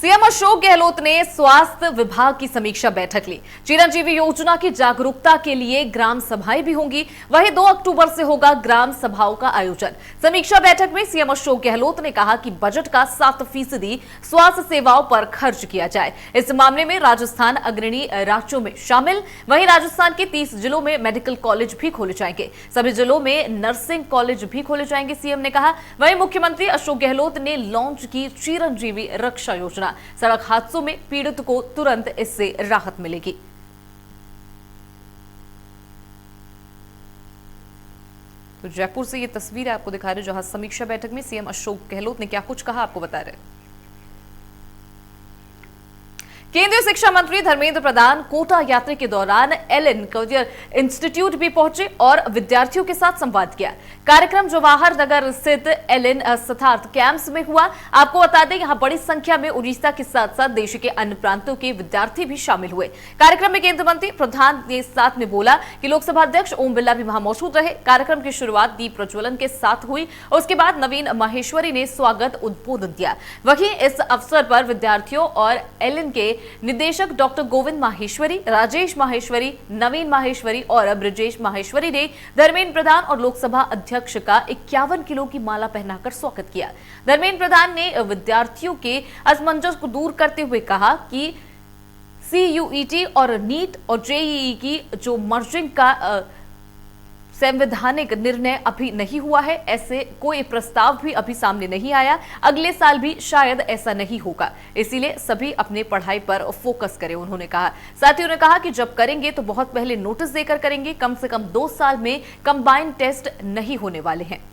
CM Ashok Gehlot ने स्वास्थ्य विभाग की समीक्षा बैठक ली। चिरंजीवी योजना की जागरूकता के लिए ग्राम सभाएं भी होंगी। वहीं 2 अक्टूबर से होगा ग्राम सभाओं का आयोजन। समीक्षा बैठक में सीएम अशोक गहलोत ने कहा कि बजट का 7% स्वास्थ्य सेवाओं पर खर्च किया जाए। इस मामले में राजस्थान अग्रणी राज्यों में शामिल। वहीं राजस्थान के 30 जिलों में मेडिकल कॉलेज भी खोले जाएंगे। सभी जिलों में नर्सिंग कॉलेज भी खोले जाएंगे, सीएम ने कहा। वहीं मुख्यमंत्री अशोक गहलोत ने लॉन्च की चिरंजीवी रक्षा योजना। सड़क हादसों में पीड़ित को तुरंत इससे राहत मिलेगी। तो जयपुर से ये तस्वीर आपको दिखा रहे जहां समीक्षा बैठक में सीएम अशोक गहलोत ने क्या कुछ कहा, आपको बता रहे। केंद्रीय शिक्षा मंत्री धर्मेंद्र प्रधान कोटा यात्रा के दौरान एलन करियर इंस्टीट्यूट भी पहुंचे और विद्यार्थियों के साथ संवाद किया। कार्यक्रम जवाहर नगर स्थित एलन सथार्थ कैंप्स में हुआ। आपको बता दें, यहां बड़ी संख्या में उड़ीसा के साथ साथ देश के अन्य प्रांतों के विद्यार्थी भी शामिल हुए। कार्यक्रम में केंद्रीय मंत्री प्रधान ने साथ में बोला कि लोकसभा अध्यक्ष ओम बिरला भी वहां मौजूद रहे। कार्यक्रम की शुरुआत दीप प्रज्वलन के साथ हुई। उसके बाद नवीन माहेश्वरी ने स्वागत उद्बोधन दिया। वहीं इस अवसर पर विद्यार्थियों और एलन के निदेशक डॉक्टर गोविंद माहेश्वरी, राजेश माहेश्वरी, नवीन माहेश्वरी और ब्रजेश माहेश्वरी ने धर्मेंद्र प्रधान और लोकसभा अध्यक्ष का 51 किलो की माला पहनाकर स्वागत किया। धर्मेंद्र प्रधान ने विद्यार्थियों के असमंजस को दूर करते हुए कहा कि CUET और नीट और JEE की जो मर्जिंग का संवैधानिक निर्णय अभी नहीं हुआ है, ऐसे कोई प्रस्ताव भी अभी सामने नहीं आया। अगले साल भी शायद ऐसा नहीं होगा, इसीलिए सभी अपने पढ़ाई पर फोकस करें, उन्होंने कहा। साथ ही उन्होंने कहा कि जब करेंगे तो बहुत पहले नोटिस देकर करेंगे। कम से कम 2 साल में कंबाइंड टेस्ट नहीं होने वाले हैं।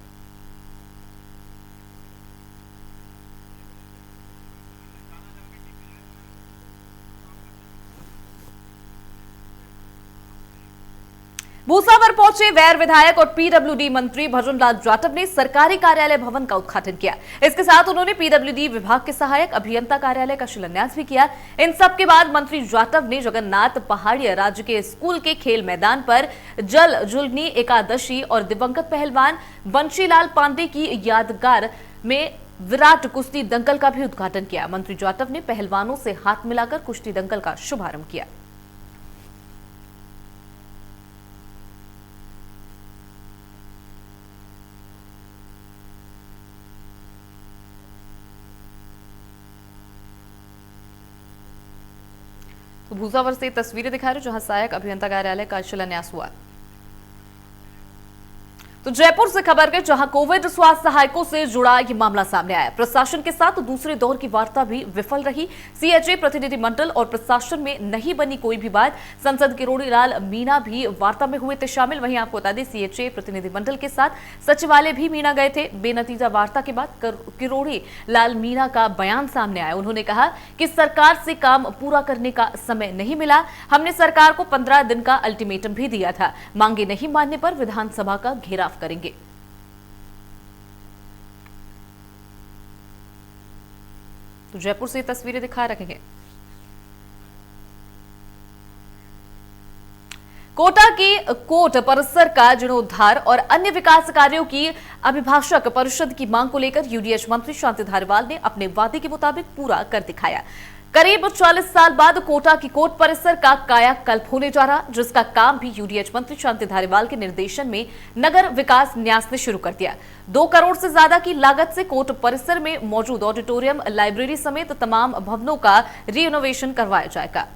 भूसावर पहुंचे वैर विधायक और PWD मंत्री भजनलाल जाटव ने सरकारी कार्यालय भवन का उद्घाटन किया। इसके साथ उन्होंने PWD विभाग के सहायक अभियंता कार्यालय का शिलान्यास भी किया। इन सब के बाद मंत्री जाटव ने जगन्नाथ पहाड़िया राजकीय स्कूल के खेल मैदान पर जल जुलनी एकादशी और दिवंगत पहलवान बंशीलाल पांडे की यादगार में विराट कुश्ती दंगल का भी उद्घाटन किया। मंत्री जाटव ने पहलवानों से हाथ मिलाकर कुश्ती दंगल का शुभारंभ किया। तो भूसावर से तस्वीरें दिखा रहे जहां सहायक अभियंता कार्यालय का शिलान्यास हुआ। तो जयपुर से खबर है जहां कोविड स्वास्थ्य सहायकों से जुड़ा ये मामला सामने आया। प्रशासन के साथ दूसरे दौर की वार्ता भी विफल रही। CHA प्रतिनिधिमंडल और प्रशासन में नहीं बनी कोई भी बात। सांसद किरोड़ी लाल मीणा भी वार्ता में हुए थे शामिल। वहीं आपको बता दें, CHA प्रतिनिधिमंडल के साथ सचिवालय भी मीणा गए थे। बेनतीजा वार्ता के बाद किरोड़ी लाल मीणा का बयान सामने आया। उन्होंने कहा कि सरकार से काम पूरा करने का समय नहीं मिला। हमने सरकार को 15 दिन का अल्टीमेटम भी दिया था। मांगे नहीं मानने पर विधानसभा का घेराव करेंगे। तो जयपुर से तस्वीरें दिखा रहे हैं। कोटा की कोर्ट परिसर का जीर्णोद्धार और अन्य विकास कार्यों की अभिभाषक परिषद की मांग को लेकर UDH मंत्री शांति धारीवाल ने अपने वादे के मुताबिक पूरा कर दिखाया। करीब 40 साल बाद कोटा की कोर्ट परिसर का कायाकल्प होने जा रहा, जिसका काम भी UDH मंत्री शांति धारीवाल के निर्देशन में नगर विकास न्यास ने शुरू कर दिया। 2 करोड़ से ज्यादा की लागत से कोर्ट परिसर में मौजूद ऑडिटोरियम, लाइब्रेरी समेत तमाम भवनों का रीइनोवेशन करवाया जाएगा।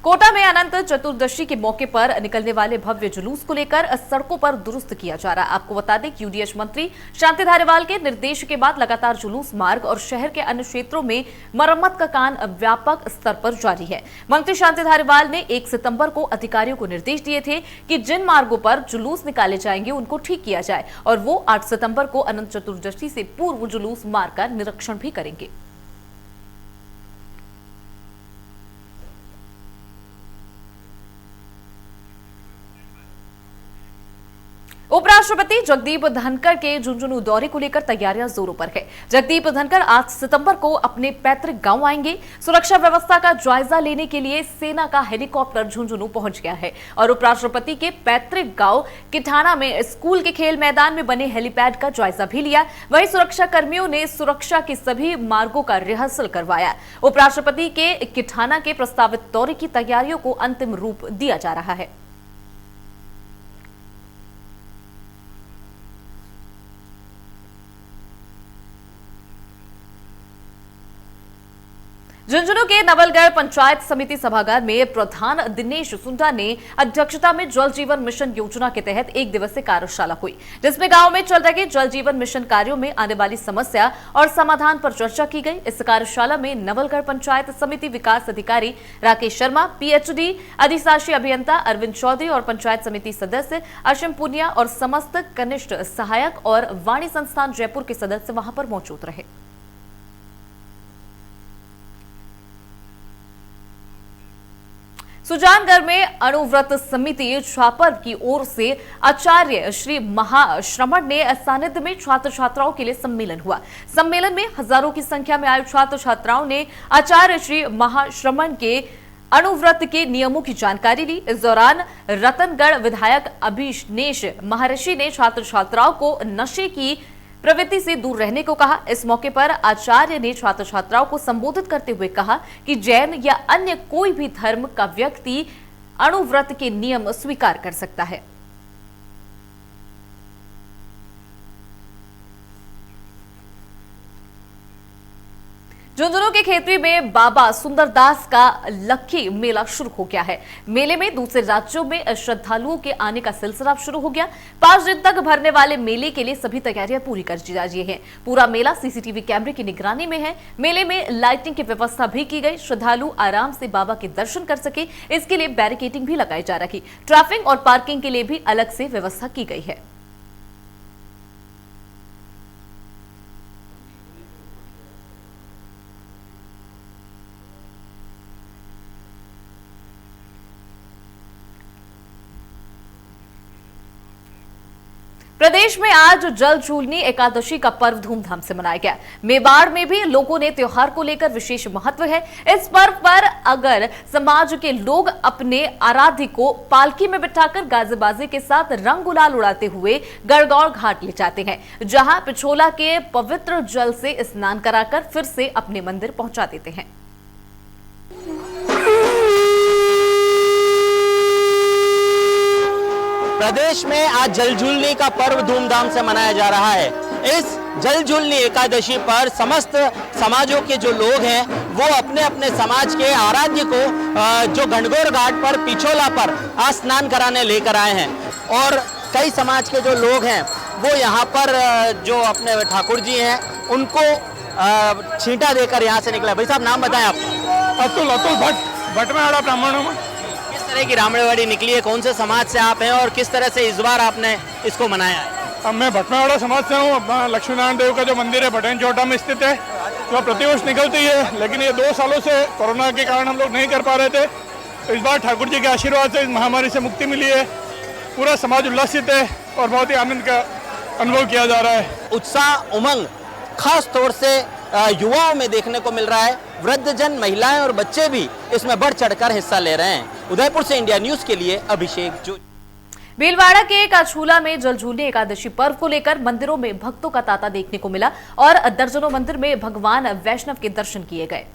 कोटा में अनंत चतुर्दशी के मौके पर निकलने वाले भव्य जुलूस को लेकर सड़कों पर दुरुस्त किया जा रहा। आपको बता दें कि UDH मंत्री शांति धारीवाल के निर्देश के बाद लगातार जुलूस मार्ग और शहर के अन्य क्षेत्रों में मरम्मत का काम व्यापक स्तर पर जारी है। मंत्री शांति धारीवाल ने 1 सितंबर को अधिकारियों को निर्देश दिए थे कि जिन मार्गों पर जुलूस निकाले जाएंगे उनको ठीक किया जाए और वो 8 सितंबर को अनंत चतुर्दशी से पूर्व जुलूस मार्ग का निरीक्षण भी करेंगे। उपराष्ट्रपति जगदीप धनखड़ के झुंझुनू दौरे को लेकर तैयारियां जोरों पर है। जगदीप धनखड़ 8 सितंबर को अपने पैतृक गांव आएंगे। सुरक्षा व्यवस्था का जायजा लेने के लिए सेना का हेलीकॉप्टर झुंझुनू पहुंच गया है और उपराष्ट्रपति के पैतृक गांव किठाना में स्कूल के खेल मैदान में बने हेलीपैड का जायजा भी लिया। वहीं सुरक्षा कर्मियों ने सुरक्षा के सभी मार्गों का रिहर्सल करवाया। उपराष्ट्रपति के किठाना के प्रस्तावित दौरे की तैयारियों को अंतिम रूप दिया जा रहा है। झुंझुनू के नवलगढ़ पंचायत समिति सभागार में प्रधान दिनेश सुंडा ने अध्यक्षता में जल जीवन मिशन योजना के तहत 1 दिवसीय कार्यशाला हुई, जिसमें गांव में चल रहे जल जीवन मिशन कार्यों में आने वाली समस्या और समाधान पर चर्चा की गई। इस कार्यशाला में नवलगढ़ पंचायत समिति विकास अधिकारी राकेश शर्मा, पीएचडी अधिशासी अभियंता अरविंद चौधरी और पंचायत समिति सदस्य अशिम पुनिया और समस्त कनिष्ठ सहायक और वाणी संस्थान जयपुर के सदस्य वहां पर मौजूद रहे। सुजानगढ़ में अणुव्रत समिति छापर की ओर से आचार्य श्री महाश्रमण ने सानिध्य में छात्र छात्राओं के लिए सम्मेलन हुआ। सम्मेलन में हजारों की संख्या में आए छात्र छात्राओं ने आचार्य श्री महाश्रमण के अणुव्रत के नियमों की जानकारी ली। इस दौरान रतनगढ़ विधायक अभिनेश महर्षि ने छात्र छात्राओं को नशे की प्रवृत्ति से दूर रहने को कहा। इस मौके पर आचार्य ने छात्र छात्राओं को संबोधित करते हुए कहा कि जैन या अन्य कोई भी धर्म का व्यक्ति अणुव्रत के नियम स्वीकार कर सकता है। झुंझुनू के खेतरी में बाबा सुंदरदास का लक्खी मेला शुरू हो गया है। मेले में दूसरे राज्यों में श्रद्धालुओं के आने का सिलसिला शुरू हो गया। 5 दिन तक भरने वाले मेले के लिए सभी तैयारियां पूरी कर दी जा रही है। पूरा मेला सीसीटीवी कैमरे की निगरानी में है। मेले में लाइटिंग की व्यवस्था भी की गई। श्रद्धालु आराम से बाबा के दर्शन कर सके, इसके लिए बैरिकेडिंग भी लगाई जा रही। ट्रैफिक और पार्किंग के लिए भी अलग से व्यवस्था की गई है। प्रदेश में आज जल झूलनी एकादशी का पर्व धूमधाम से मनाया गया। मेवाड़ में भी लोगों ने त्योहार को लेकर विशेष महत्व है। इस पर्व पर अगर समाज के लोग अपने आराध्य को पालकी में बिठाकर गाजेबाजी के साथ रंग गुलाल उड़ाते हुए गणगौर घाट ले जाते हैं, जहां पिछोला के पवित्र जल से स्नान कराकर फिर से अपने मंदिर पहुंचा देते हैं। प्रदेश में आज जल झूलनी का पर्व धूमधाम से मनाया जा रहा है। इस जल झूलनी एकादशी पर समस्त समाजों के जो लोग हैं वो अपने अपने समाज के आराध्य को जो गणगौर घाट पर पिछोला पर स्नान कराने लेकर आए हैं और कई समाज के जो लोग हैं वो यहाँ पर जो अपने ठाकुर जी हैं उनको छींटा देकर यहाँ से निकले। भाई साहब नाम बताएं आप। अतुल भट्ट में ब्राह्मणों में किस तरह की रामड़ेवाड़ी निकली है, कौन से समाज से आप हैं और किस तरह से इस बार आपने इसको मनाया है? अब मैं भटमेवाड़ा समाज से हूँ। लक्ष्मी नारायण देव का जो मंदिर है भटैन चौटा में स्थित है, जो प्रतिवर्ष निकलती है, लेकिन ये 2 सालों से कोरोना के कारण हम लोग नहीं कर पा रहे थे। तो इस बार ठाकुर जी के आशीर्वाद से इस महामारी से मुक्ति मिली है। पूरा समाज उल्लासित है और बहुत ही आनंद का अनुभव किया जा रहा है। उत्साह उमंग खास तौर से युवाओं में देखने को मिल रहा है। वृद्धजन, महिलाएं और बच्चे भी इसमें बढ़ चढ़कर हिस्सा ले रहे हैं। उदयपुर से इंडिया न्यूज के लिए अभिषेक जो। भीलवाड़ा के काछूला में जल झूलनी एकादशी पर्व को लेकर मंदिरों में भक्तों का तांता देखने को मिला और दर्जनों मंदिर में भगवान वैष्णव के दर्शन किए गए।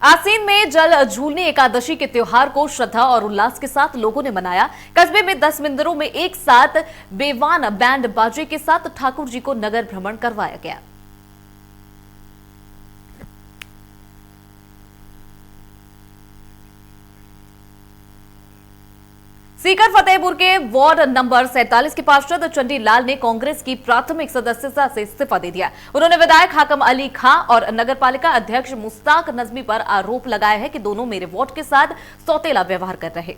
आसीन में जल झूलनी एकादशी के त्योहार को श्रद्धा और उल्लास के साथ लोगों ने मनाया। कस्बे में 10 मंदिरों में एक साथ बेवान बैंड बाजे के साथ ठाकुर जी को नगर भ्रमण करवाया गया। सीकर फतेहपुर के वार्ड नंबर 47 के पार्षद चंडी लाल ने कांग्रेस की प्राथमिक सदस्यता से इस्तीफा दे दिया। उन्होंने विधायक हाकम अली खां और नगरपालिका अध्यक्ष मुश्ताक नजमी पर आरोप लगाया है कि दोनों मेरे वार्ड के साथ सौतेला व्यवहार कर रहे।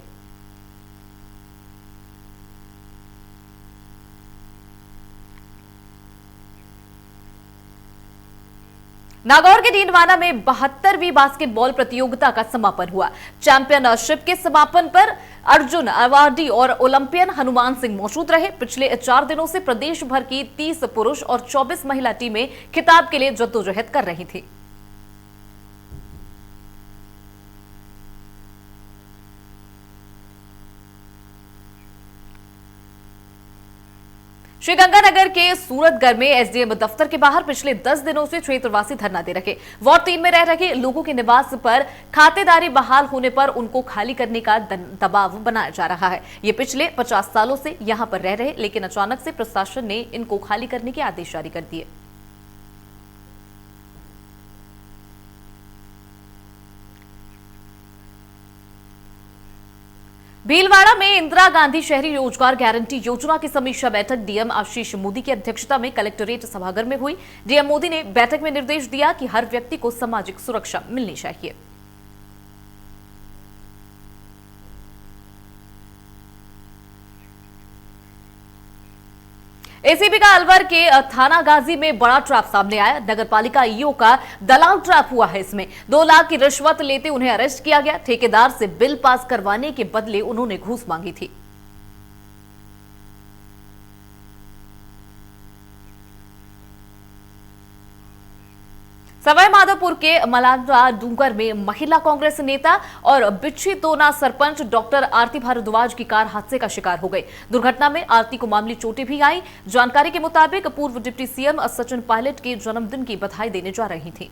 नागौर के डींडवाना में 72वीं बास्केटबॉल प्रतियोगिता का समापन हुआ। चैंपियनशिप के समापन पर अर्जुन अवार्डी और ओलंपियन हनुमान सिंह मौजूद रहे। पिछले 4 दिनों से प्रदेश भर की 30 पुरुष और 24 महिला टीमें खिताब के लिए जद्दोजहद कर रही थी। श्रीगंगानगर के सूरतगढ़ में एसडीएम दफ्तर के बाहर पिछले 10 दिनों से क्षेत्रवासी धरना दे रहे। वार्ड 3 में रह रहे लोगों के निवास पर खातेदारी बहाल होने पर उनको खाली करने का दबाव बनाया जा रहा है। ये पिछले 50 सालों से यहां पर रह रहे, लेकिन अचानक से प्रशासन ने इनको खाली करने के आदेश जारी कर दिए। भीलवाड़ा में इंदिरा गांधी शहरी रोजगार गारंटी योजना की समीक्षा बैठक डीएम आशीष मोदी की अध्यक्षता में कलेक्ट्रेट सभागार में हुई। डीएम मोदी ने बैठक में निर्देश दिया कि हर व्यक्ति को सामाजिक सुरक्षा मिलनी चाहिए। एसीबी का अलवर के थाना गाजी में बड़ा ट्रैप सामने आया। नगरपालिका ईओ का दलाल ट्रैप हुआ है। इसमें 2 लाख की रिश्वत लेते उन्हें अरेस्ट किया गया। ठेकेदार से बिल पास करवाने के बदले उन्होंने घूस मांगी थी। सवाई माधोपुर के मलांडा डूंगर में महिला कांग्रेस नेता और बिच्छी तोना सरपंच डॉक्टर आरती भारद्वाज की कार हादसे का शिकार हो गई। दुर्घटना में आरती को मामूली चोटें भी आई। जानकारी के मुताबिक पूर्व डिप्टी सीएम सचिन पायलट के जन्मदिन की बधाई देने जा रही थी।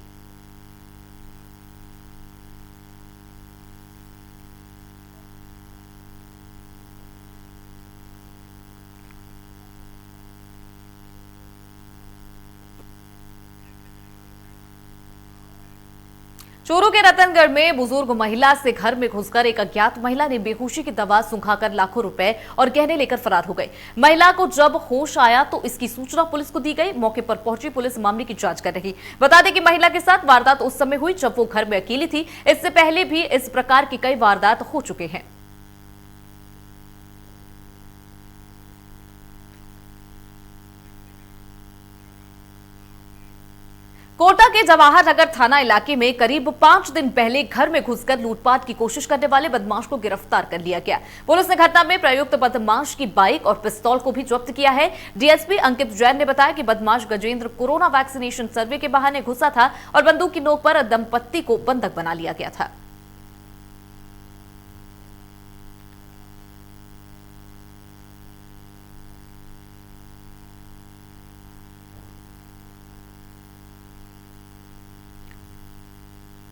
चोरों के रतनगढ़ में बुजुर्ग महिला से घर में घुसकर एक अज्ञात महिला ने बेहोशी की दवा सुंघाकर लाखों रुपए और गहने लेकर फरार हो गई। महिला को जब होश आया तो इसकी सूचना पुलिस को दी गई। मौके पर पहुंची पुलिस मामले की जांच कर रही। बता दें कि महिला के साथ वारदात उस समय हुई जब वो घर में अकेली थी। इससे पहले भी इस प्रकार की कई वारदात हो चुके हैं। कोटा के जवाहर नगर थाना इलाके में करीब 5 दिन पहले घर में घुसकर लूटपाट की कोशिश करने वाले बदमाश को गिरफ्तार कर लिया गया। पुलिस ने घटना में प्रयुक्त बदमाश की बाइक और पिस्तौल को भी जब्त किया है। डीएसपी अंकित जैन ने बताया कि बदमाश गजेंद्र कोरोना वैक्सीनेशन सर्वे के बहाने घुसा था और बंदूक की नोक पर दंपत्ति को बंधक बना लिया गया था।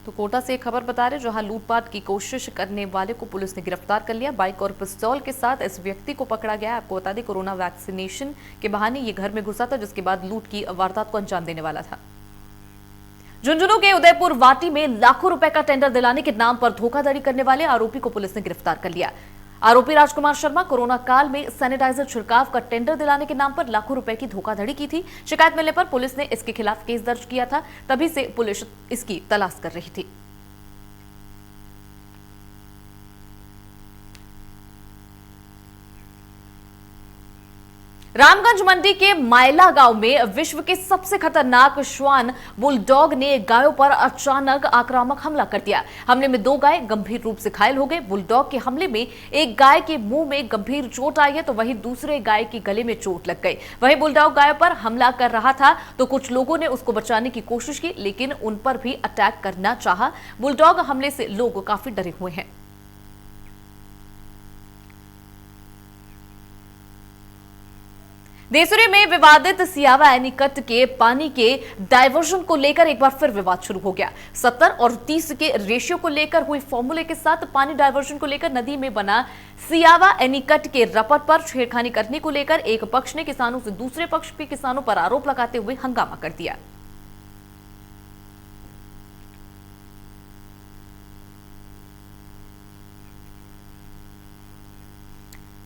तो कोटा से एक खबर बता रहे, जहां लूटपाट की कोशिश करने वाले को पुलिस ने गिरफ्तार कर लिया। बाइक और पिस्तौल के साथ इस व्यक्ति को पकड़ा गया। आपको बता दें कोरोना वैक्सीनेशन के बहाने ये घर में घुसा था, जिसके बाद लूट की वारदात को अंजाम देने वाला था। झुंझुनू के उदयपुर वाटी में लाखों रुपए का टेंडर दिलाने के नाम पर धोखाधड़ी करने वाले आरोपी को पुलिस ने गिरफ्तार कर लिया। आरोपी राजकुमार शर्मा कोरोना काल में सैनिटाइजर छिड़काव का टेंडर दिलाने के नाम पर लाखों रुपए की धोखाधड़ी की थी। शिकायत मिलने पर पुलिस ने इसके खिलाफ केस दर्ज किया था। तभी से पुलिस इसकी तलाश कर रही थी। रामगंज मंडी के मायला गांव में विश्व के सबसे खतरनाक श्वान बुलडॉग ने गायों पर अचानक आक्रामक हमला कर दिया। हमले में 2 गाय गंभीर रूप से घायल हो गए। बुलडॉग के हमले में एक गाय के मुंह में गंभीर चोट आई है, तो वहीं दूसरे गाय के गले में चोट लग गई। वहीं बुलडॉग गायों पर हमला कर रहा था तो कुछ लोगों ने उसको बचाने की कोशिश की, लेकिन उन पर भी अटैक करना चाहा। बुलडॉग हमले से लोग काफी डरे हुए हैं। देसुरी में विवादित सियावा एनीकट के पानी के डायवर्जन को लेकर एक बार फिर विवाद शुरू हो गया। 70 और 30 के रेशियो को लेकर हुई फॉर्मूले के साथ पानी डायवर्जन को लेकर नदी में बना सियावा एनीकट के रपट पर छेड़खानी करने को लेकर एक पक्ष ने किसानों से दूसरे पक्ष के किसानों पर आरोप लगाते हुए हंगामा कर दिया।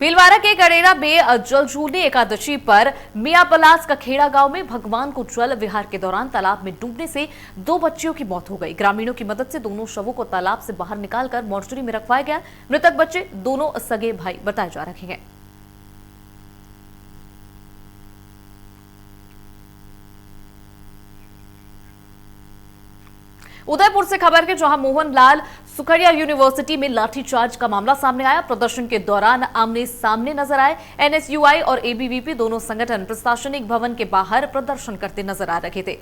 भीलवाड़ा के गडेरा में जलझूलनी एकादशी पर मियापलास का खेड़ा गांव में भगवान को जल विहार के दौरान तालाब में डूबने से 2 बच्चियों की मौत हो गई। ग्रामीणों की मदद से दोनों शवों को तालाब से बाहर निकालकर मोर्चरी में रखवाया गया। मृतक बच्चे दोनों सगे भाई बताए जा रहे हैं। उदयपुर से खबर के जहां मोहनलाल सुखड़िया यूनिवर्सिटी में लाठीचार्ज का मामला सामने आया। प्रदर्शन के दौरान आमने सामने नजर आए। एनएसयूआई और एबीवीपी दोनों संगठन प्रशासनिक भवन के बाहर प्रदर्शन करते नजर आ रहे थे।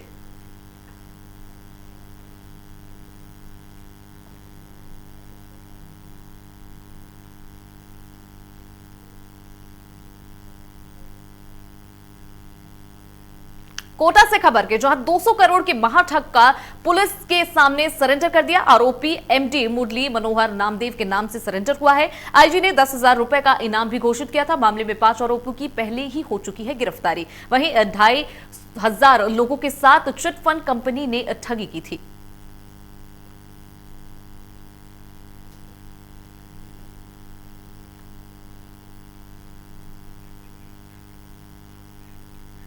कोटा से खबर के जहां 200 करोड़ के महाठग का पुलिस के सामने सरेंडर कर दिया। आरोपी एमडी मुरली मनोहर नामदेव के नाम से सरेंडर हुआ है। आईजी ने 10,000 रुपए का इनाम भी घोषित किया था। मामले में 5 आरोपियों की पहले ही हो चुकी है गिरफ्तारी। वहीं 2,500 लोगों के साथ चिटफंड कंपनी ने ठगी की थी।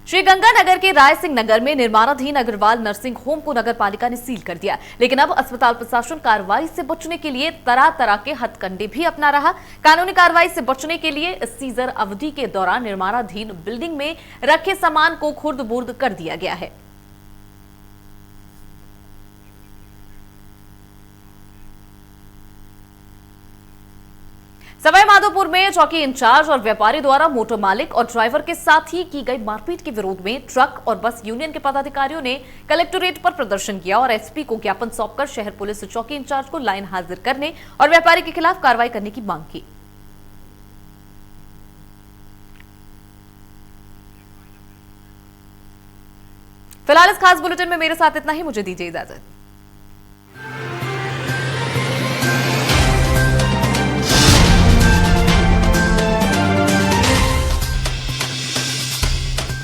श्रीगंगानगर के राय सिंह नगर में निर्माणाधीन अग्रवाल नर्सिंग होम को नगर पालिका ने सील कर दिया, लेकिन अब अस्पताल प्रशासन कार्रवाई से बचने के लिए तरह तरह के हथकंडे भी अपना रहा। कानूनी कार्रवाई से बचने के लिए सीजर अवधि के दौरान निर्माणाधीन बिल्डिंग में रखे सामान को खुर्द-बुर्द कर दिया गया है। सवाई माधोपुर में चौकी इंचार्ज और व्यापारी द्वारा मोटर मालिक और ड्राइवर के साथ ही की गई मारपीट के विरोध में ट्रक और बस यूनियन के पदाधिकारियों ने कलेक्टोरेट पर प्रदर्शन किया और एसपी को ज्ञापन सौंपकर शहर पुलिस चौकी इंचार्ज को लाइन हाजिर करने और व्यापारी के खिलाफ कार्रवाई करने की मांग की। फिलहाल इस खास बुलेटिन में मेरे साथ इतना ही। मुझे दीजिए इजाजत।